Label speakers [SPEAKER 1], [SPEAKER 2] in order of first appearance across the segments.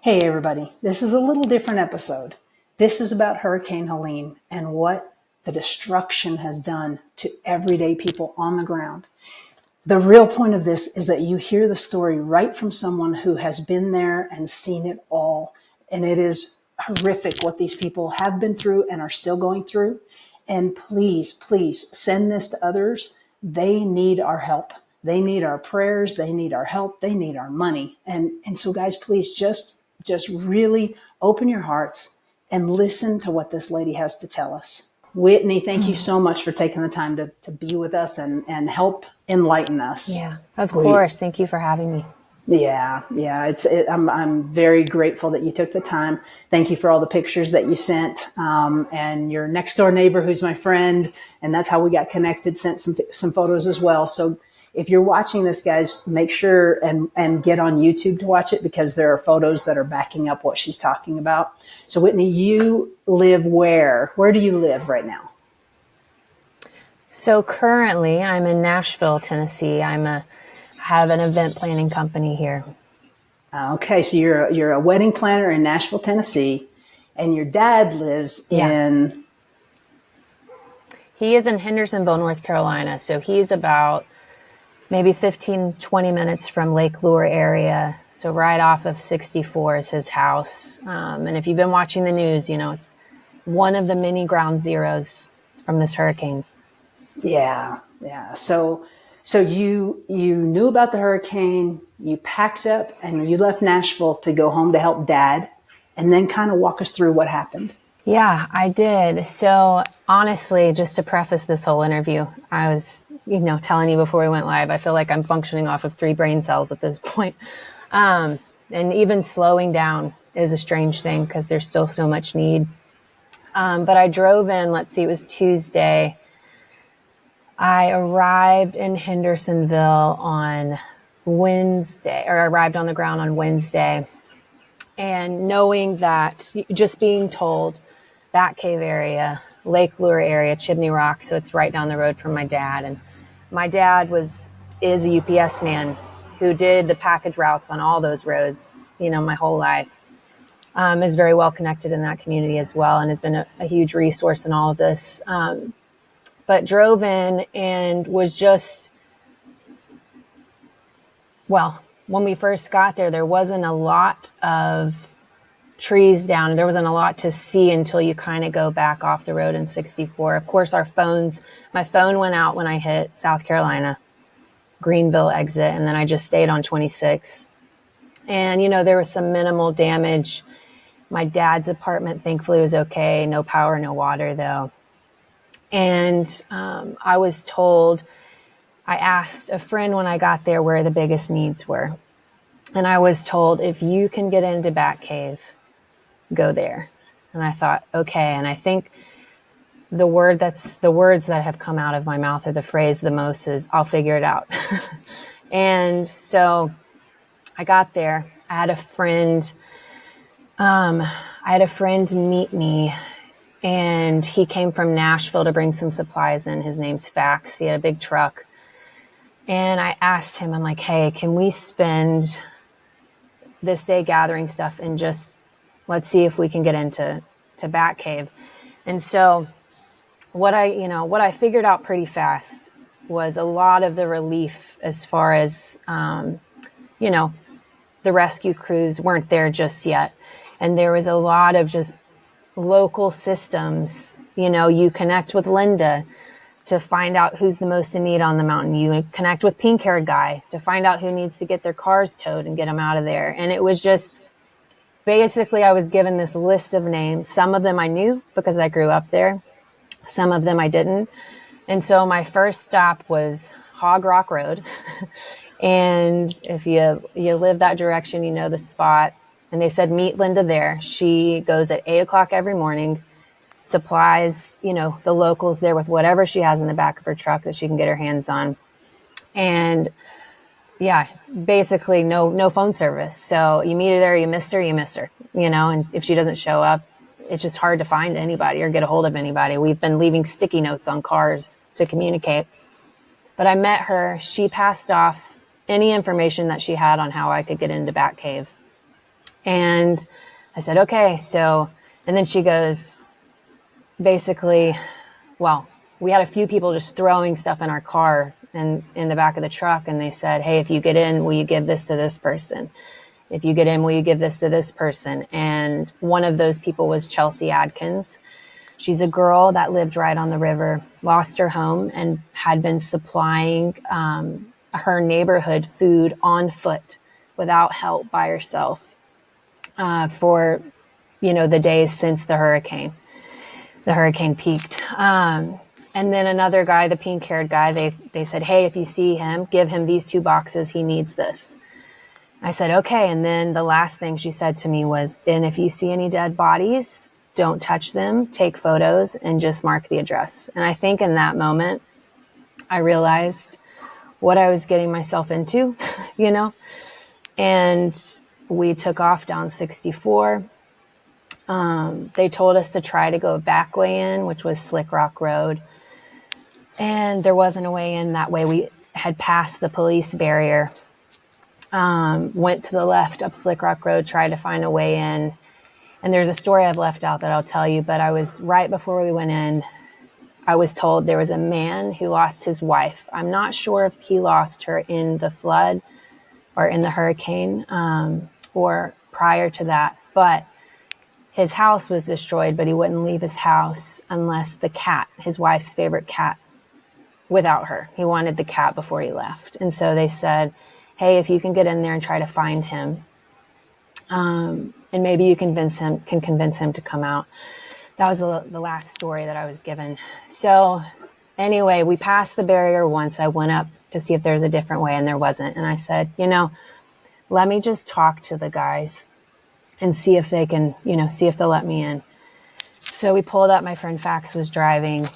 [SPEAKER 1] Hey everybody, this is a little different episode. This is about Hurricane Helene and what the destruction has done to everyday people on the ground. The real point of this is that you hear the story right from someone who has been there and seen it all. And it is horrific what these people have been through and are still going through. And please, please send this to others. They need our help. They need our prayers. They need our help. They need our money. And so guys, please just really open your hearts and listen to what this lady has to tell us. Whitney, thank you so much for taking the time to be with us and help enlighten us.
[SPEAKER 2] Yeah, of course. Thank you for having me.
[SPEAKER 1] Yeah. I'm very grateful that you took the time. Thank you for all the pictures that you sent, and your next door neighbor, who's my friend, and that's how we got connected, sent some photos as well. So if you're watching this, guys, make sure and get on YouTube to watch it, because there are photos that are backing up what she's talking about. So Whitney, you live where? Where do you live right now?
[SPEAKER 2] So currently I'm in Nashville, Tennessee. Have an event planning company here.
[SPEAKER 1] Okay, so you're a wedding planner in Nashville, Tennessee, and your dad lives in...
[SPEAKER 2] He is in Hendersonville, North Carolina. So he's about maybe 15, 20 minutes from Lake Lure area. So right off of 64 is his house. And if you've been watching the news, you know, it's one of the many ground zeros from this hurricane.
[SPEAKER 1] Yeah. So you knew about the hurricane, you packed up and you left Nashville to go home to help Dad, and then kind of walk us through what happened.
[SPEAKER 2] Yeah, I did. So honestly, just to preface this whole interview, I was, telling you before we went live, I feel like I'm functioning off of 3 brain cells at this point. And even slowing down is a strange thing because there's still so much need. But I drove in, it was Tuesday. I arrived in Hendersonville on Wednesday, or I arrived on the ground on Wednesday. And knowing that, just being told, that cave area, Lake Lure area, Chimney Rock, so it's right down the road from my dad. And my dad is a UPS man who did the package routes on all those roads, my whole life. Is very well connected in that community as well, and has been a huge resource in all of this. But drove in and was just, when we first got there wasn't a lot of trees down. There wasn't a lot to see until you kind of go back off the road in 64. Of course, my phone went out when I hit South Carolina, Greenville exit, and then I just stayed on 26. And, there was some minimal damage. My dad's apartment, thankfully, was okay. No power, no water, though. And I was told, I asked a friend when I got there where the biggest needs were. And I was told, if you can get into Batcave, go there. And I thought, okay. And I think the words that have come out of my mouth, or the phrase the most, is I'll figure it out. And so I got there. I had a friend meet me, and he came from Nashville to bring some supplies in. His name's Fax. He had a big truck. And I asked him, I'm like, hey, can we spend this day gathering stuff and just let's see if we can get into Batcave. And so what I figured out pretty fast was a lot of the relief as far as, the rescue crews weren't there just yet. And there was a lot of just local systems. You connect with Linda to find out who's the most in need on the mountain. You connect with Pink Haired Guy to find out who needs to get their cars towed and get them out of there. And it was just, basically, I was given this list of names. Some of them I knew because I grew up there. Some of them I didn't. And so my first stop was Hog Rock Road. And if you live that direction, you know the spot. And they said, meet Linda there. She goes at 8 o'clock every morning, supplies, the locals there with whatever she has in the back of her truck that she can get her hands on. And yeah, basically no phone service. So you meet her there, you miss her, and if she doesn't show up, it's just hard to find anybody or get a hold of anybody. We've been leaving sticky notes on cars to communicate. But I met her. She passed off any information that she had on how I could get into Batcave. And I said, okay. So, and then she goes, basically, well, we had a few people just throwing stuff in our car and in the back of the truck. And they said, hey, if you get in, will you give this to this person? If you get in, will you give this to this person? And one of those people was Chelsea Adkins. She's a girl that lived right on the river, lost her home, and had been supplying her neighborhood food on foot without help by herself for, the days since the hurricane. The hurricane peaked. And then another guy, the pink-haired guy, they said, hey, if you see him, give him these 2 boxes. He needs this. I said, okay. And then the last thing she said to me was, and if you see any dead bodies, don't touch them, take photos, and just mark the address. And I think in that moment, I realized what I was getting myself into, and we took off down 64. They told us to try to go back way in, which was Slick Rock Road. And there wasn't a way in that way. We had passed the police barrier, went to the left up Slick Rock Road, tried to find a way in. And there's a story I've left out that I'll tell you, but I was right before we went in, I was told there was a man who lost his wife. I'm not sure if he lost her in the flood or in the hurricane, or prior to that, but his house was destroyed, but he wouldn't leave his house unless the cat, his wife's favorite cat, without her. He wanted the cat before he left. And so they said, hey, if you can get in there and try to find him, and maybe you can convince him to come out. That was the last story that I was given. So anyway, we passed the barrier once. I went up to see if there's a different way, and there wasn't. And I said, let me just talk to the guys and see if they can, see if they'll let me in. So we pulled up. My friend Fax was driving,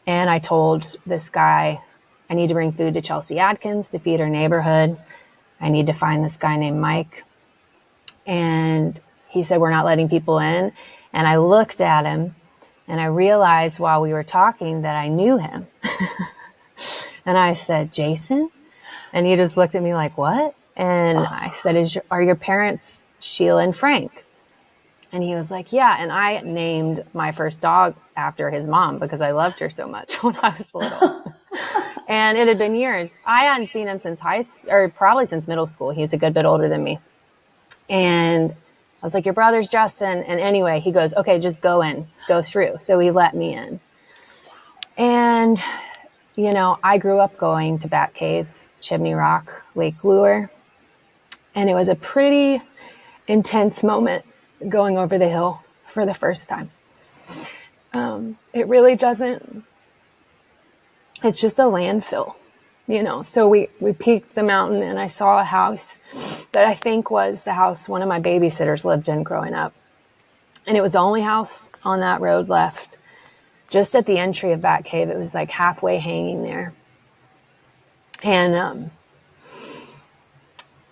[SPEAKER 2] and I told this guy, I need to bring food to Chelsea Adkins to feed her neighborhood. I need to find this guy named Mike. And he said, we're not letting people in. And I looked at him, and I realized while we were talking that I knew him. And I said, Jason? And he just looked at me like, what? And I said, are your parents Sheila and Frank? And he was like, yeah. And I named my first dog after his mom because I loved her so much when I was little. And it had been years. I hadn't seen him since probably since middle school. He's a good bit older than me. And I was like, your brother's Justin. And anyway, he goes, okay, just go in, go through. So he let me in. And, I grew up going to Bat Cave, Chimney Rock, Lake Lure. And it was a pretty intense moment going over the hill for the first time. It really doesn't, it's just a landfill, So we peaked the mountain, and I saw a house that I think was the house one of my babysitters lived in growing up. And it was the only house on that road left. Just at the entry of Bat Cave, it was like halfway hanging there. And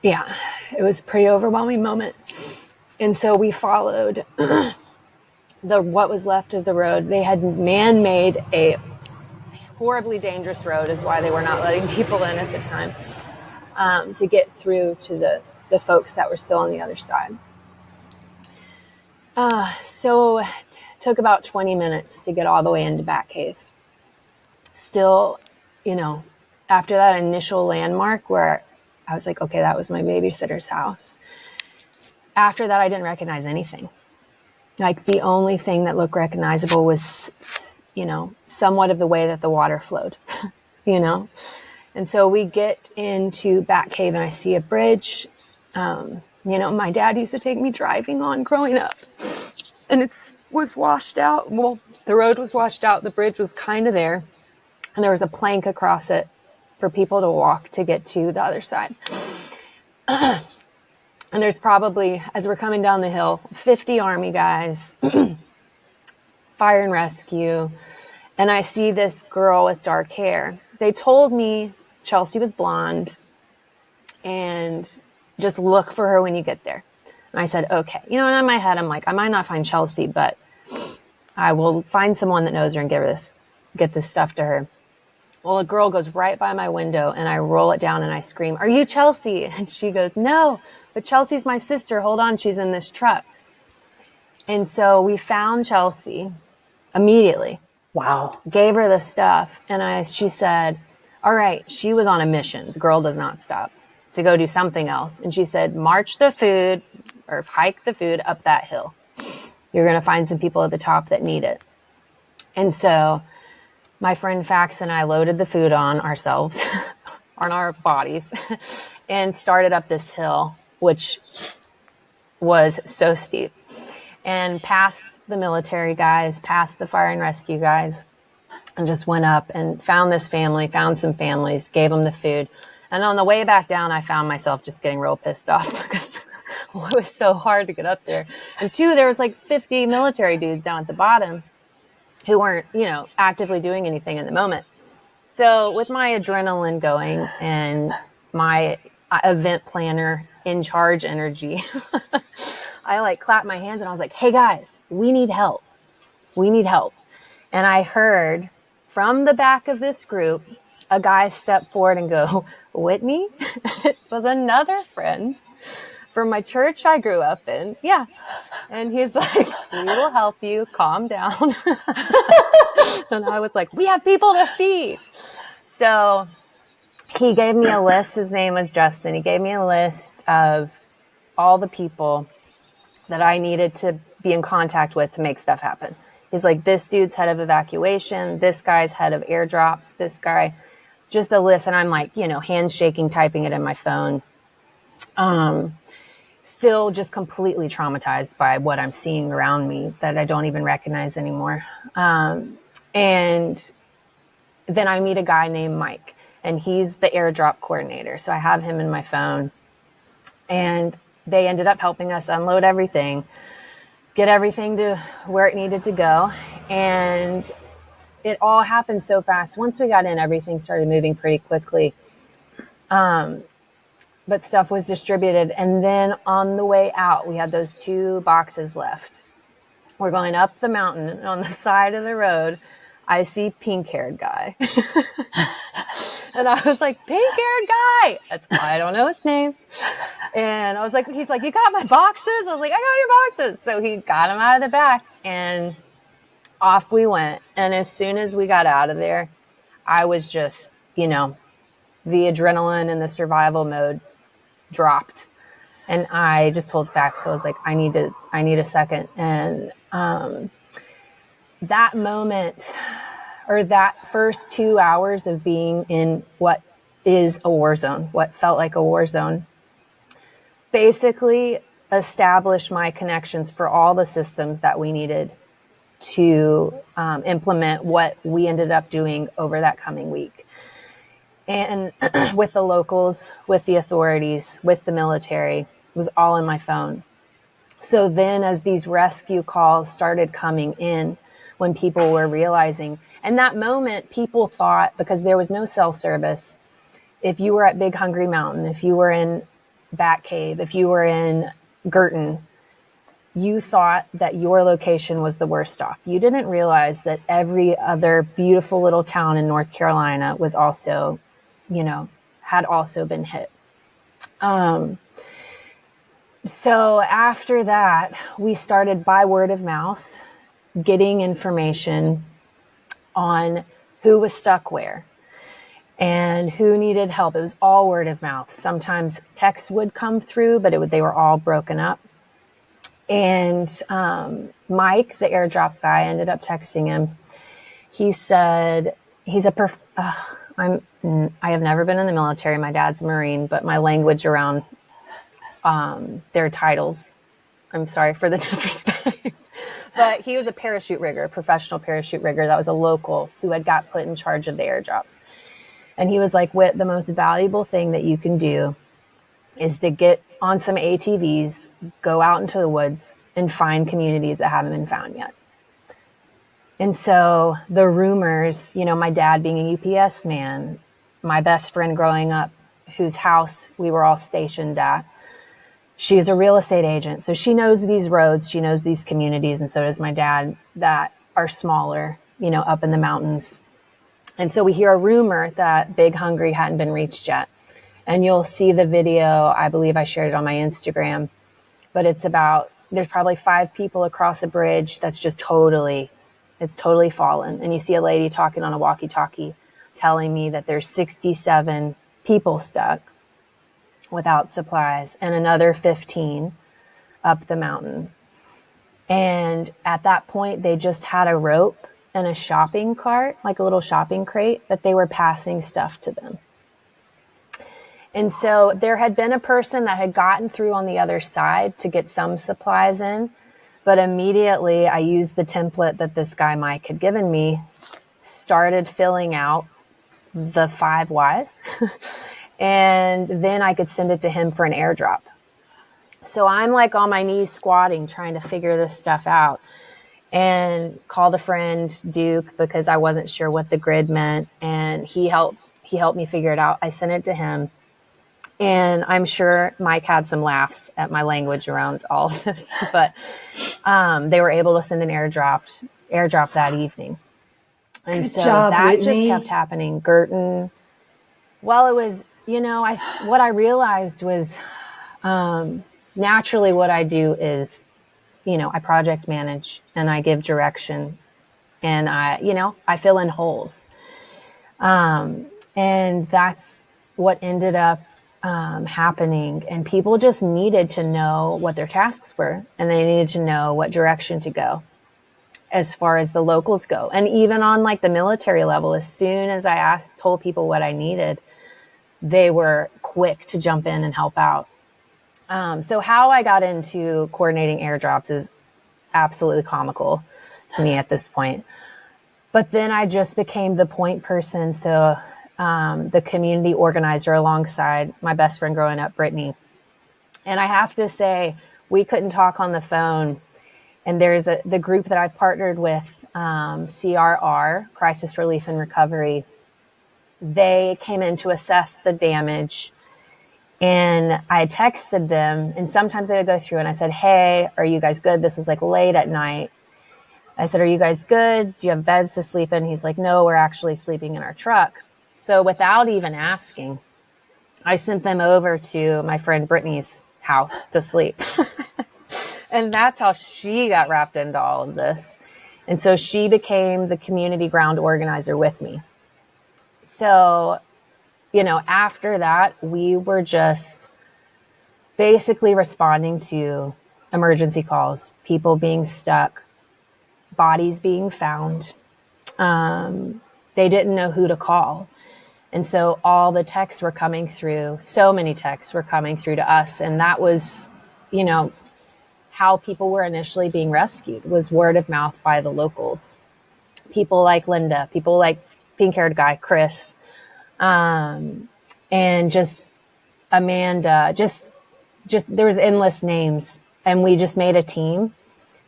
[SPEAKER 2] it was a pretty overwhelming moment. And so we followed what was left of the road. They had man-made a horribly dangerous road, is why they were not letting people in at the time, to get through to the folks that were still on the other side. So it took about 20 minutes to get all the way into Bat Cave. Still, after that initial landmark where I was like, okay, that was my babysitter's house. After that, I didn't recognize anything. Like the only thing that looked recognizable was, somewhat of the way that the water flowed, And so we get into Bat Cave, and I see a bridge. My dad used to take me driving on growing up, and it was washed out. Well, the road was washed out. The bridge was kind of there, and there was a plank across it for people to walk to get to the other side. And there's probably, as we're coming down the hill, 50 Army guys, fire and rescue. And I see this girl with dark hair. They told me Chelsea was blonde and just look for her when you get there. And I said, okay. And in my head, I'm like, I might not find Chelsea, but I will find someone that knows her and get this stuff to her. Well, a girl goes right by my window and I roll it down and I scream, "Are you Chelsea?" And she goes, "No, but Chelsea's my sister. Hold on. She's in this truck." And so we found Chelsea immediately,
[SPEAKER 1] Wow.
[SPEAKER 2] gave her the stuff. And she said, all right, she was on a mission. The girl does not stop to go do something else. And she said, march the food or hike the food up that hill. You're going to find some people at the top that need it. And so my friend Fax and I loaded the food on ourselves, on our bodies, and started up this hill, which was so steep, and past the military guys, past the fire and rescue guys, and just went up and found this family, found some families, gave them the food. And on the way back down, I found myself just getting real pissed off because it was so hard to get up there. And two, there was like 50 military dudes down at the bottom who weren't, actively doing anything in the moment. So with my adrenaline going and my event planner in charge energy, I clapped my hands and I was like, hey guys, we need help. We need help. And I heard from the back of this group, a guy step forward and go, Whitney? It was another friend from my church I grew up in. Yeah. And he's like, we will help you. Calm down. And I was like, we have people to feed. So he gave me a list. His name was Justin. He gave me a list of all the people that I needed to be in contact with to make stuff happen. He's like, this dude's head of evacuation. This guy's head of airdrops. This guy, just a list. And I'm like, hands shaking, typing it in my phone. Still just completely traumatized by what I'm seeing around me that I don't even recognize anymore. And then I meet a guy named Mike, and he's the airdrop coordinator. So I have him in my phone, and they ended up helping us unload everything, get everything to where it needed to go. And it all happened so fast. Once we got in, everything started moving pretty quickly. But stuff was distributed. And then on the way out, we had those 2 boxes left. We're going up the mountain, and on the side of the road, I see pink-haired guy. And I was like, pink-haired guy. I don't know his name. And I was like, he's like, you got my boxes? I was like, I got your boxes. So he got them out of the back, and off we went. And as soon as we got out of there, I was just, the adrenaline and the survival mode dropped. And I just told Fax, I was like, I need a second. And that moment, or that first 2 hours of being in what is a war zone, what felt like a war zone, basically established my connections for all the systems that we needed to implement what we ended up doing over that coming week. And with the locals, with the authorities, with the military, it was all in my phone. So then as these rescue calls started coming in, when people were realizing, and that moment people thought, because there was no cell service, if you were at Big Hungry Mountain, if you were in Bat Cave, if you were in Girton, you thought that your location was the worst off. You didn't realize that every other beautiful little town in North Carolina was also, had also been hit. So after that, we started by word of mouth, getting information on who was stuck where and who needed help. It was all word of mouth. Sometimes texts would come through, but they were all broken up. And Mike, the airdrop guy, ended up texting him. He said, I have never been in the military. My dad's a Marine, but my language around their titles, I'm sorry for the disrespect. But he was a parachute rigger, a professional parachute rigger that was a local who had got put in charge of the airdrops. And he was like, Whit, the most valuable thing that you can do is to get on some ATVs, go out into the woods, and find communities that haven't been found yet. And so the rumors, my dad being a UPS man, my best friend growing up, whose house we were all stationed at, she's a real estate agent. So she knows these roads, she knows these communities, and so does my dad that are smaller, up in the mountains. And so we hear a rumor that Big Hungry hadn't been reached yet. And you'll see the video. I believe I shared it on my Instagram, but it's about, there's probably 5 people across a bridge that's just it's totally fallen. And you see a lady talking on a walkie-talkie telling me that there's 67 people stuck without supplies and another 15 up the mountain. And at that point, they just had a rope and a shopping cart, like a little shopping crate, that they were passing stuff to them. And so there had been a person that had gotten through on the other side to get some supplies in, but immediately I used the template that this guy Mike had given me, started filling out the 5 whys, and then I could send it to him for an airdrop. So I'm like on my knees squatting, trying to figure this stuff out, and called a friend, Duke, because I wasn't sure what the grid meant, and he helped me figure it out. I sent it to him. And I'm sure Mike had some laughs at my language around all of this, but they were able to send an airdrop that evening. And
[SPEAKER 1] Good
[SPEAKER 2] so
[SPEAKER 1] job,
[SPEAKER 2] that
[SPEAKER 1] Whitney.
[SPEAKER 2] just kept happening. Girton, well, it was, what I realized was naturally what I do is, I project manage and I give direction, and I fill in holes. And that's what ended up happening, and people just needed to know what their tasks were, and they needed to know what direction to go as far as the locals go. And even on like the military level, as soon as I told people what I needed, they were quick to jump in and help out. So how I got into coordinating airdrops is absolutely comical to me at this point. But then I just became the point person. So the community organizer alongside my best friend growing up, Brittany. And I have to say, we couldn't talk on the phone. And there's the group that I've partnered with, CRR, Crisis Relief and Recovery. They came in to assess the damage. And I texted them, and sometimes they would go through, and I said, hey, are you guys good? This was like late at night. I said, are you guys good? Do you have beds to sleep in? He's like, no, we're actually sleeping in our truck. So without even asking, I sent them over to my friend Brittany's house to sleep. And that's how she got wrapped into all of this. And so she became the community ground organizer with me. So, after that, we were just basically responding to emergency calls, people being stuck, bodies being found. They didn't know who to call. And so all the texts were coming through, so many texts were coming through to us. And that was, how people were initially being rescued, was word of mouth by the locals. People like Linda, people like pink-haired guy, Chris, and just Amanda, just there was endless names. And we just made a team.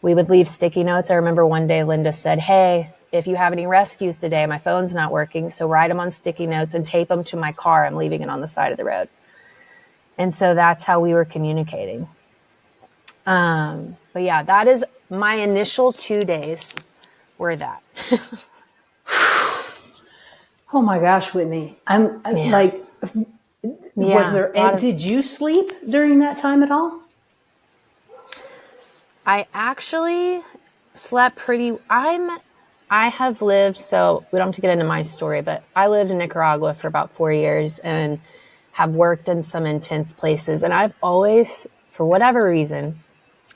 [SPEAKER 2] We would leave sticky notes. I remember one day Linda said, hey, if you have any rescues today, my phone's not working. So write them on sticky notes and tape them to my car. I'm leaving it on the side of the road. And so that's how we were communicating. But yeah, that is my initial 2 days were that.
[SPEAKER 1] Oh my gosh, Whitney. I'm like, did you sleep during that time at all?
[SPEAKER 2] I actually slept I have lived, so we don't have to get into my story, but I lived in Nicaragua for about 4 years and have worked in some intense places. And I've always, for whatever reason,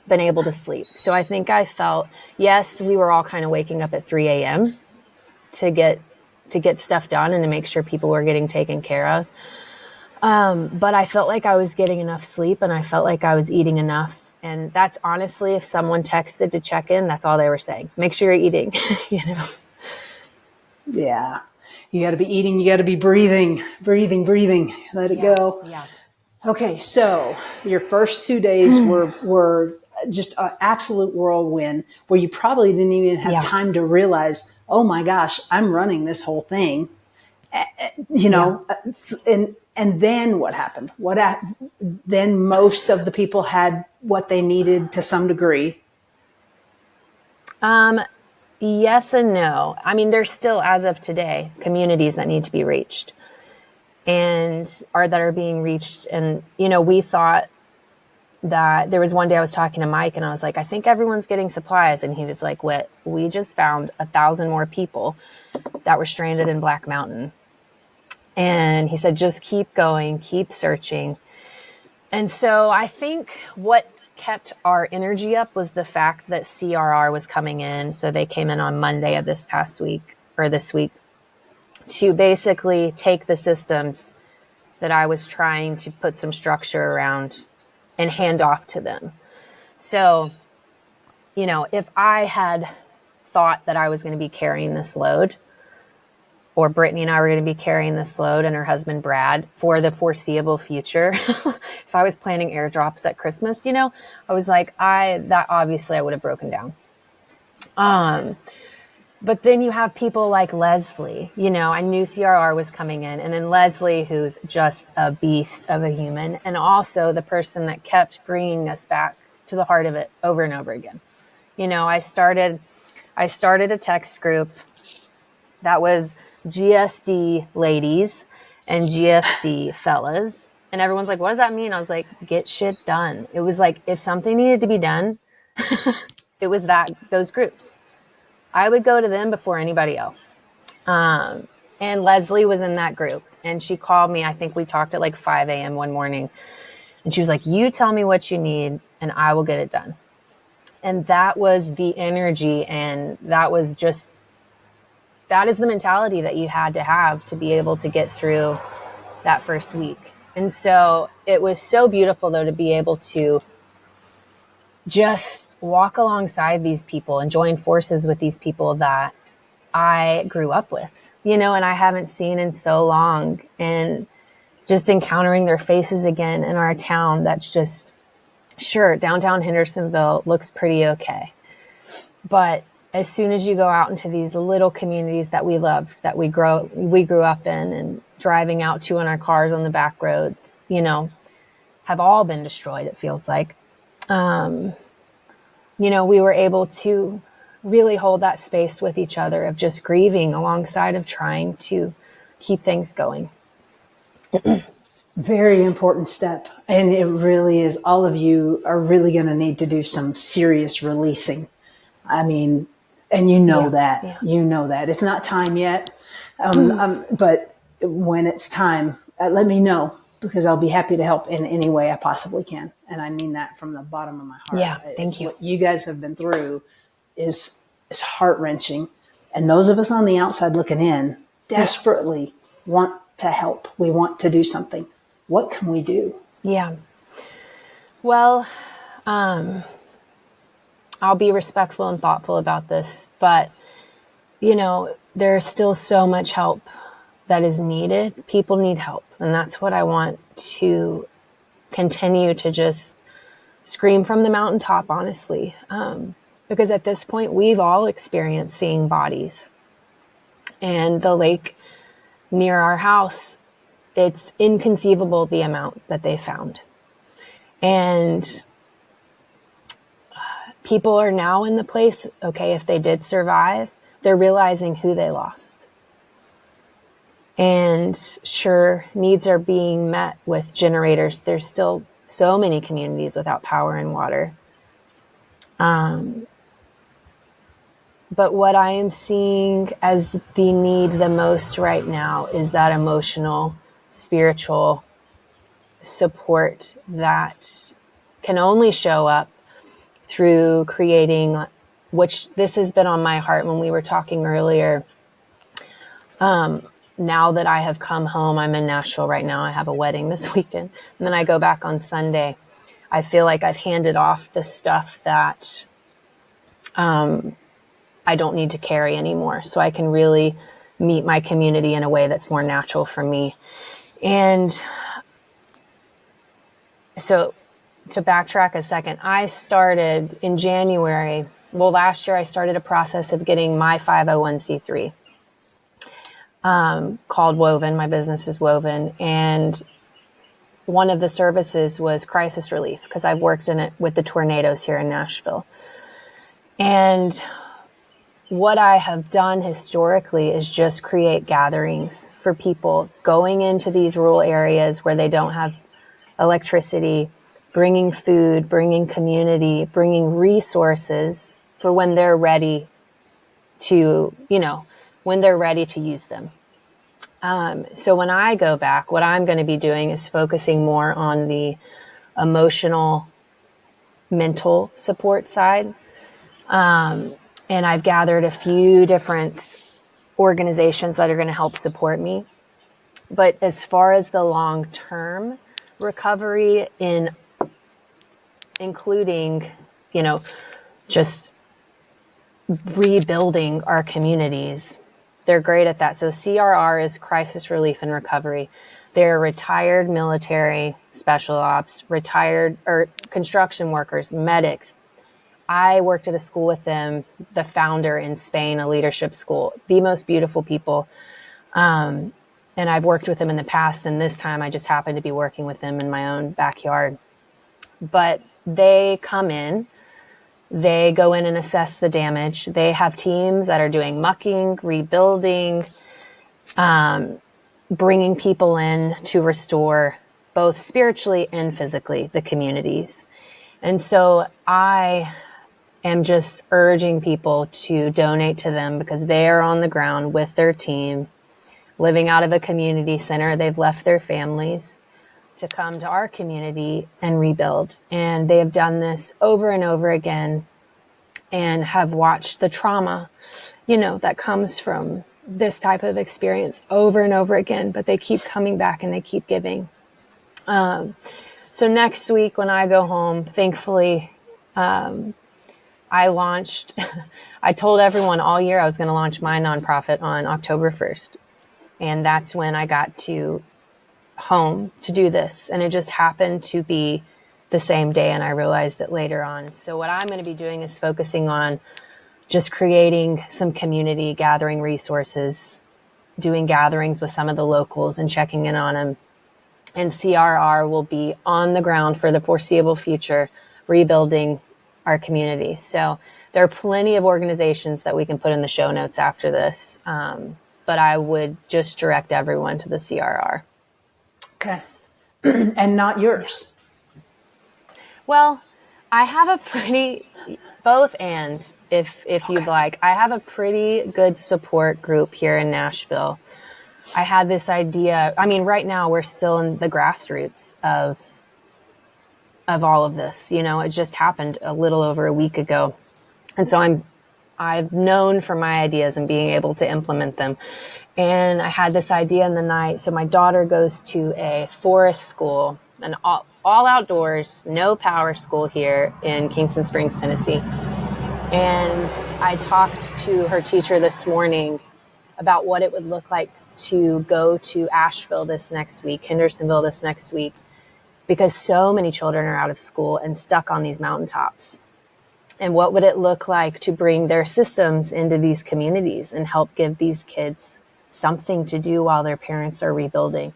[SPEAKER 2] been able to sleep. So I think I felt, yes, we were all kind of waking up at 3 a.m. to get stuff done and to make sure people were getting taken care of. But I felt like I was getting enough sleep, and I felt like I was eating enough. And that's honestly, if someone texted to check in, that's all they were saying. Make sure you're eating,
[SPEAKER 1] Yeah. You got to be eating. You got to be breathing. Let it go.
[SPEAKER 2] Yeah.
[SPEAKER 1] Okay. So your first 2 days were just an absolute whirlwind, where you probably didn't even have time to realize, oh my gosh, I'm running this whole thing. And then what happened? Then most of the people had what they needed to some degree.
[SPEAKER 2] Yes and no. I mean, there's still, as of today, communities that need to be reached that are being reached. And, we thought that there was one day I was talking to Mike and I was like, I think everyone's getting supplies. And he was like, what? We just found 1,000 more people that were stranded in Black Mountain. And he said, just keep going, keep searching. And so I think what kept our energy up was the fact that CRR was coming in. So they came in on Monday of this week, to basically take the systems that I was trying to put some structure around and hand off to them. So, if I had thought that I was going to be carrying this load, or Brittany and I were going to be carrying this load, and her husband Brad, for the foreseeable future, if I was planning airdrops at Christmas, I was like, obviously I would have broken down. But then you have people like Leslie, I knew CRR was coming in, and then Leslie, who's just a beast of a human, and also the person that kept bringing us back to the heart of it over and over again. I started a text group that was GSD ladies and GSD fellas, and everyone's like, what does that mean? I was like, get shit done. It was like, if something needed to be done, it was those groups. I would go to them before anybody else. And Leslie was in that group, and she called me. I think we talked at like 5 a.m. one morning, and she was like, you tell me what you need and I will get it done. And that was the energy. And that is the mentality that you had to have to be able to get through that first week. And so it was so beautiful, though, to be able to just walk alongside these people and join forces with these people that I grew up with, and I haven't seen in so long, and just encountering their faces again in our town. That's just, sure, downtown Hendersonville looks pretty okay. But as soon as you go out into these little communities that we loved, that we grew up in, and driving out to in our cars on the back roads, have all been destroyed, it feels like. We were able to really hold that space with each other of just grieving alongside of trying to keep things going.
[SPEAKER 1] Very important step. And it really is. All of you are really going to need to do some serious releasing. I mean, and that.
[SPEAKER 2] Yeah.
[SPEAKER 1] That. It's not time yet. But when it's time, let me know, because I'll be happy to help in any way I possibly can. And I mean that from the bottom of my heart.
[SPEAKER 2] Yeah, thank you.
[SPEAKER 1] What you guys have been through is heart-wrenching. And those of us on the outside looking in desperately want to help. We want to do something. What can we do?
[SPEAKER 2] Yeah. Well, I'll be respectful and thoughtful about this, but, there's still so much help that is needed. People need help. And that's what I want to continue to just scream from the mountaintop, honestly. Because at this point, we've all experienced seeing bodies. And the lake near our house, it's inconceivable the amount that they found. And people are now in the place, okay, if they did survive, they're realizing who they lost. And sure, needs are being met with generators. There's still so many communities without power and water. But what I am seeing as the need the most right now is that emotional, spiritual support that can only show up through creating, which this has been on my heart when we were talking earlier. Now that I have come home, I'm in Nashville right now. I have a wedding this weekend, and then I go back on Sunday. I feel like I've handed off the stuff that I don't need to carry anymore. So I can really meet my community in a way that's more natural for me. And so to backtrack a second, I started in January. Well, last year I started a process of getting my 501c3 called Woven. My business is Woven. And one of the services was crisis relief, because I've worked in it with the tornadoes here in Nashville. And what I have done historically is just create gatherings for people going into these rural areas where they don't have electricity, bringing food, bringing community, bringing resources for when they're ready to, when they're ready to use them. So when I go back, what I'm going to be doing is focusing more on the emotional, mental support side. And I've gathered a few different organizations that are going to help support me. But as far as the long-term recovery including, just rebuilding our communities, they're great at that. So CRR is Crisis Relief and Recovery. They're retired military, special ops, retired or construction workers, medics. I worked at a school with them, the founder in Spain, a leadership school, the most beautiful people. And I've worked with them in the past, and this time I just happened to be working with them in my own backyard. But they come in, they go in and assess the damage. They have teams that are doing mucking, rebuilding, bringing people in to restore both spiritually and physically the communities. And so I am just urging people to donate to them because they are on the ground with their team, living out of a community center. They've left their families to come to our community and rebuild. And they have done this over and over again and have watched the trauma, that comes from this type of experience over and over again, but they keep coming back and they keep giving. So next week when I go home, thankfully, I told everyone all year I was going to launch my nonprofit on October 1st. And that's when I got to home to do this. And it just happened to be the same day. And I realized it later on. So what I'm going to be doing is focusing on just creating some community, gathering resources, doing gatherings with some of the locals and checking in on them. And CRR will be on the ground for the foreseeable future, rebuilding our community. So there are plenty of organizations that we can put in the show notes after this. But I would just direct everyone to the CRR.
[SPEAKER 1] Okay. And not yours.
[SPEAKER 2] Well, I have a pretty, both and, if you'd like, I have a pretty good support group here in Nashville. I had this idea. I mean, right now we're still in the grassroots of all of this. It just happened a little over a week ago. And so I've known for my ideas and being able to implement them. And I had this idea in the night. So my daughter goes to a forest school, an all outdoors, no power school here in Kingston Springs, Tennessee. And I talked to her teacher this morning about what it would look like to go to Asheville this next week, Hendersonville this next week, because so many children are out of school and stuck on these mountaintops. And what would it look like to bring their systems into these communities and help give these kids something to do while their parents are rebuilding?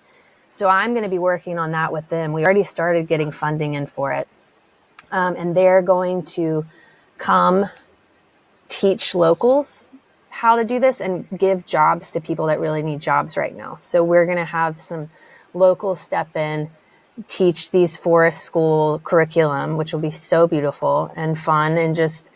[SPEAKER 2] So I'm going to be working on that with them. We already started getting funding in for it. And they're going to come teach locals how to do this and give jobs to people that really need jobs right now. So we're going to have some locals step in, teach these forest school curriculum, which will be so beautiful and fun. And just,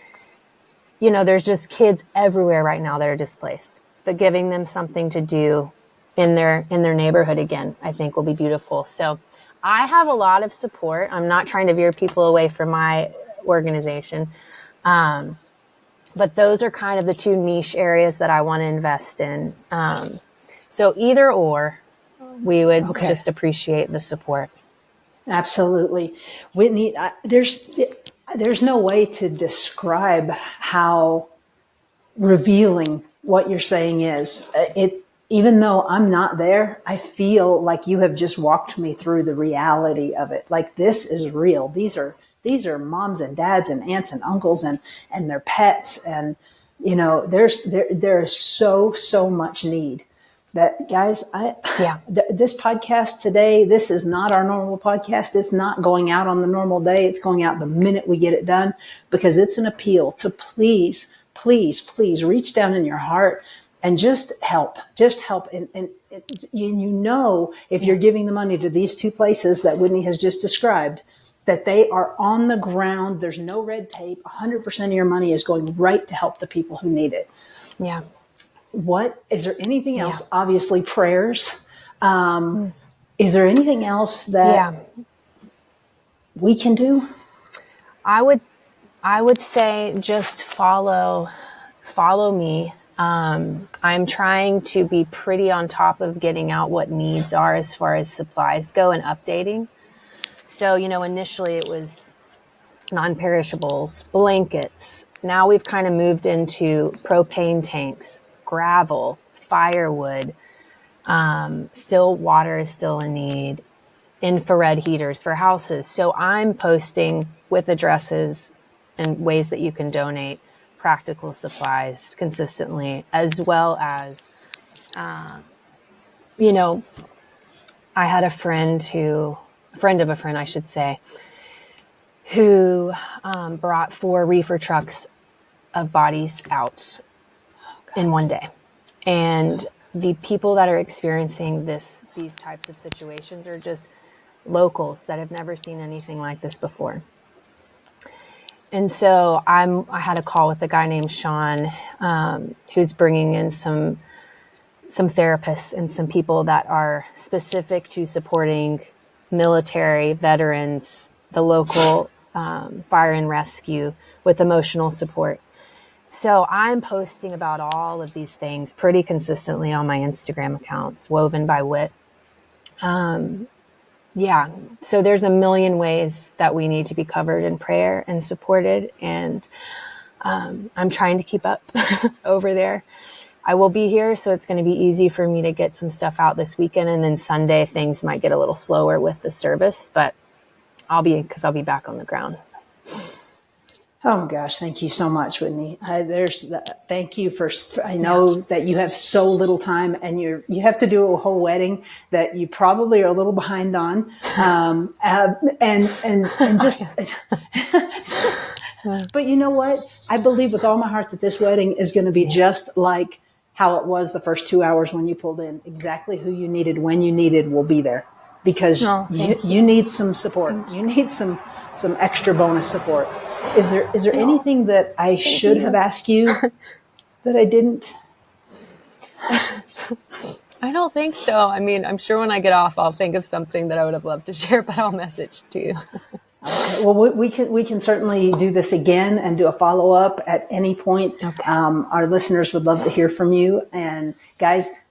[SPEAKER 2] there's just kids everywhere right now that are displaced, but giving them something to do in their neighborhood again, I think will be beautiful. So I have a lot of support. I'm not trying to veer people away from my organization. But those are kind of the two niche areas that I want to invest in. So either or, we would just appreciate the support.
[SPEAKER 1] Absolutely. Whitney, there's no way to describe how revealing what you're saying is. Even though I'm not there, I feel like you have just walked me through the reality of it. Like, this is real. These are moms and dads and aunts and uncles and their pets. And, there is so much need that, guys, this podcast today, this is not our normal podcast. It's not going out on the normal day. It's going out the minute we get it done, because it's an appeal to please please reach down in your heart and just help. And if you're giving the money to these two places that Whitney has just described, that they are on the ground. There's no red tape. 100% of your money is going right to help the people who need it.
[SPEAKER 2] Yeah.
[SPEAKER 1] Is there anything else? Yeah. Obviously prayers. Is there anything else that we can do?
[SPEAKER 2] I would say just follow me. I'm trying to be pretty on top of getting out what needs are as far as supplies go and updating. So, initially it was non-perishables, blankets. Now we've kind of moved into propane tanks, gravel, firewood, still water is still a need, infrared heaters for houses. So I'm posting with addresses and ways that you can donate practical supplies consistently, as well as, I had a friend of a friend, I should say, who brought 4 reefer trucks of bodies out in one day. And the people that are experiencing these types of situations are just locals that have never seen anything like this before. And so I had a call with a guy named Sean, who's bringing in some therapists and some people that are specific to supporting military veterans, the local fire and rescue with emotional support. So I'm posting about all of these things pretty consistently on my Instagram accounts, Woven by Whit. So there's a million ways that we need to be covered in prayer and supported. And I'm trying to keep up over there. I will be here, so it's going to be easy for me to get some stuff out this weekend. And then Sunday, things might get a little slower with the service, but I'll be back on the ground.
[SPEAKER 1] Oh my gosh. Thank you so much, Whitney. Thank you I know that you have so little time and you have to do a whole wedding that you probably are a little behind on. And just, but you know what? I believe with all my heart that this wedding is going to be just like how it was the first 2 hours when you pulled in. Exactly who you needed, when you needed will be there because you need some support. You need some extra bonus support. Is there anything that I should have asked you that I didn't?
[SPEAKER 2] I don't think so. I mean, I'm sure when I get off, I'll think of something that I would have loved to share, but I'll message to you.
[SPEAKER 1] Okay. Well, we can certainly do this again and do a follow up at any point. Okay. Our listeners would love to hear from you. And guys,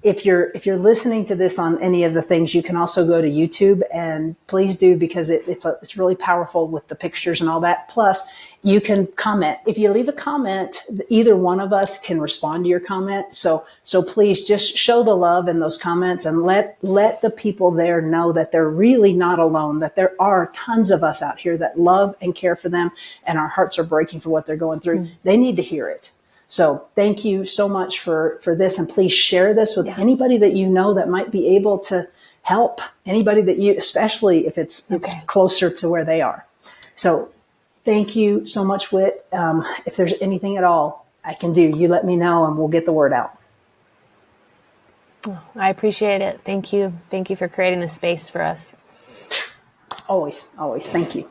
[SPEAKER 1] if you're listening to this on any of the things, you can also go to YouTube, and please do, because it's really powerful with the pictures and all that. Plus, you can comment. If you leave a comment, either one of us can respond to your comment. So please just show the love in those comments and let the people there know that they're really not alone, that there are tons of us out here that love and care for them, and our hearts are breaking for what they're going through. Mm-hmm. They need to hear it. So thank you so much for this. And please share this with anybody that you know that might be able to help, anybody that especially if it's closer to where they are. So thank you so much, Whit. If there's anything at all I can do, you let me know and we'll get the word out.
[SPEAKER 2] I appreciate it. Thank you. Thank you for creating a space for us.
[SPEAKER 1] Always, always. Thank you.